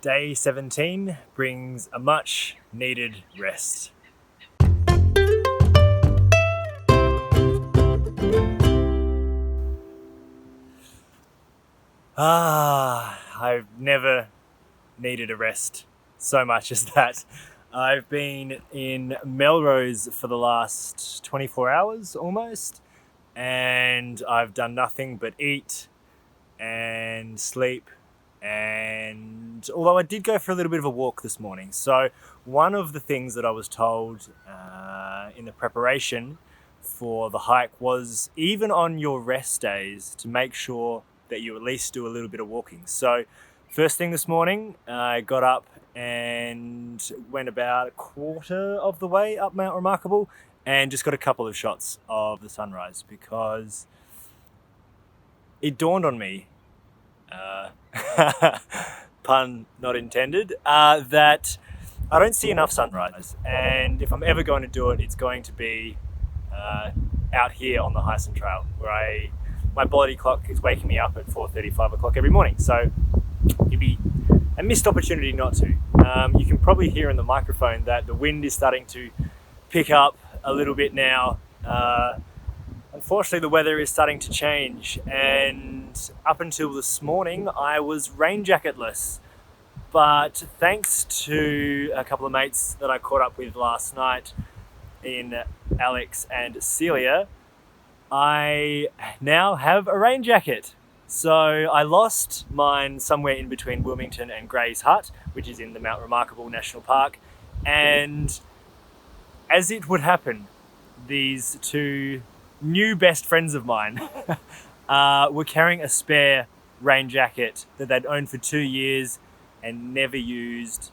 Day 17 brings a much needed rest. I've never needed a rest so much as that. I've been in Melrose for the last 24 hours almost, and I've done nothing but eat and sleep. And although I did go for a little bit of a walk this morning, so one of the things that I was told in the preparation for the hike was, even on your rest days, to make sure that you at least do a little bit of walking. So first thing this morning, I got up and went about a quarter of the way up Mount Remarkable and just got a couple of shots of the sunrise, because it dawned on me, pun not intended, that I don't see enough sunrise, and if I'm ever going to do it, it's going to be out here on the Heysen Trail, where my body clock is waking me up at 4:30, 5 o'clock every morning, so it'd be a missed opportunity not to. You can probably hear in the microphone that the wind is starting to pick up a little bit now. Unfortunately, the weather is starting to change, and up until this morning, I was rain jacketless. But thanks to a couple of mates that I caught up with last night in Alex and Celia, I now have a rain jacket. So I lost mine somewhere in between Wilmington and Gray's Hut, which is in the Mount Remarkable National Park. And as it would happen, these two new best friends of mine were carrying a spare rain jacket that they'd owned for 2 years and never used.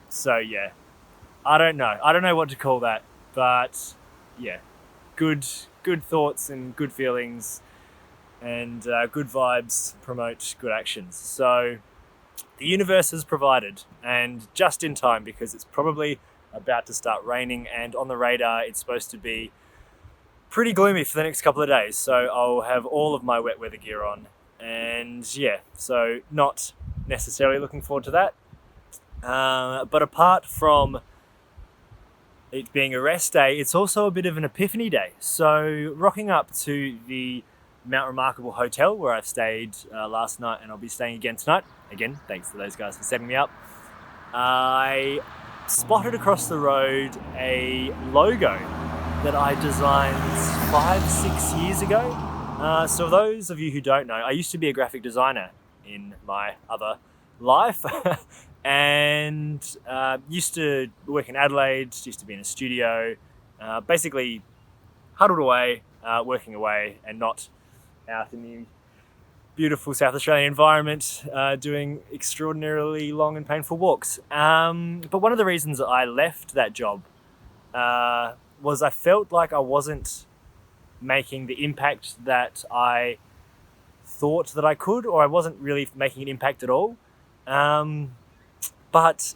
So yeah, I don't know what to call that, but yeah, good thoughts and good feelings and good vibes promote good actions. So the universe has provided, and just in time, because it's probably about to start raining, and on the radar it's supposed to be pretty gloomy for the next couple of days, so I'll have all of my wet weather gear on, and yeah, so not necessarily looking forward to that. But apart from it being a rest day, it's also a bit of an epiphany day. So rocking up to the Mount Remarkable Hotel, where I've stayed last night, and I'll be staying again tonight. Again, thanks to those guys for setting me up. I spotted across the road a logo that I designed 5-6 years ago. So those of you who don't know, I used to be a graphic designer in my other life and used to work in Adelaide, used to be in a studio, basically huddled away, working away, and not out in the beautiful South Australian environment, doing extraordinarily long and painful walks. But one of the reasons I left that job was I felt like I wasn't making the impact that I thought that I could, or I wasn't really making an impact at all. But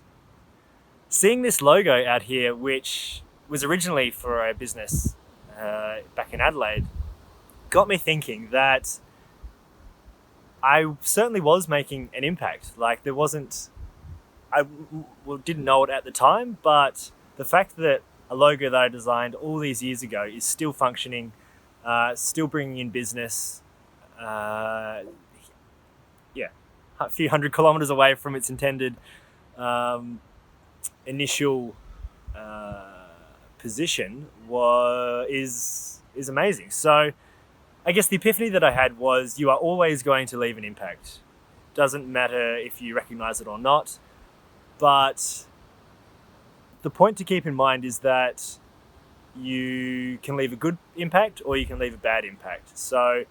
seeing this logo out here, which was originally for a business back in Adelaide, got me thinking that I certainly was making an impact. Like, there wasn't, I didn't know it at the time, but the fact that a logo that I designed all these years ago is still functioning, still bringing in business, a few hundred kilometers away from its intended initial position is amazing. So I guess the epiphany that I had was, you are always going to leave an impact. Doesn't matter if you recognize it or not, but the point to keep in mind is that you can leave a good impact or you can leave a bad impact. So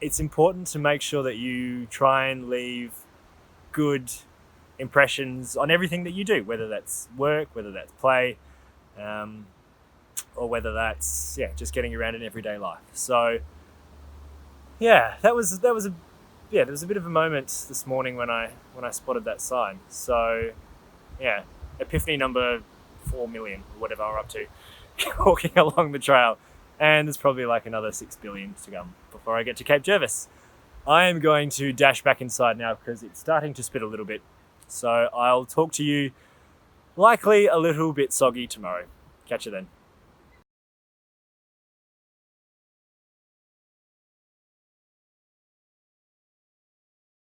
it's important to make sure that you try and leave good impressions on everything that you do, whether that's work, whether that's play, or whether that's just getting around in everyday life. So yeah, there was a bit of a moment this morning when I spotted that sign. So yeah, epiphany number 4 million, or whatever we're up to, walking along the trail, and there's probably like another 6 billion to come before I get to Cape Jervis. I am going to dash back inside now because it's starting to spit a little bit. So I'll talk to you likely a little bit soggy tomorrow. Catch you then.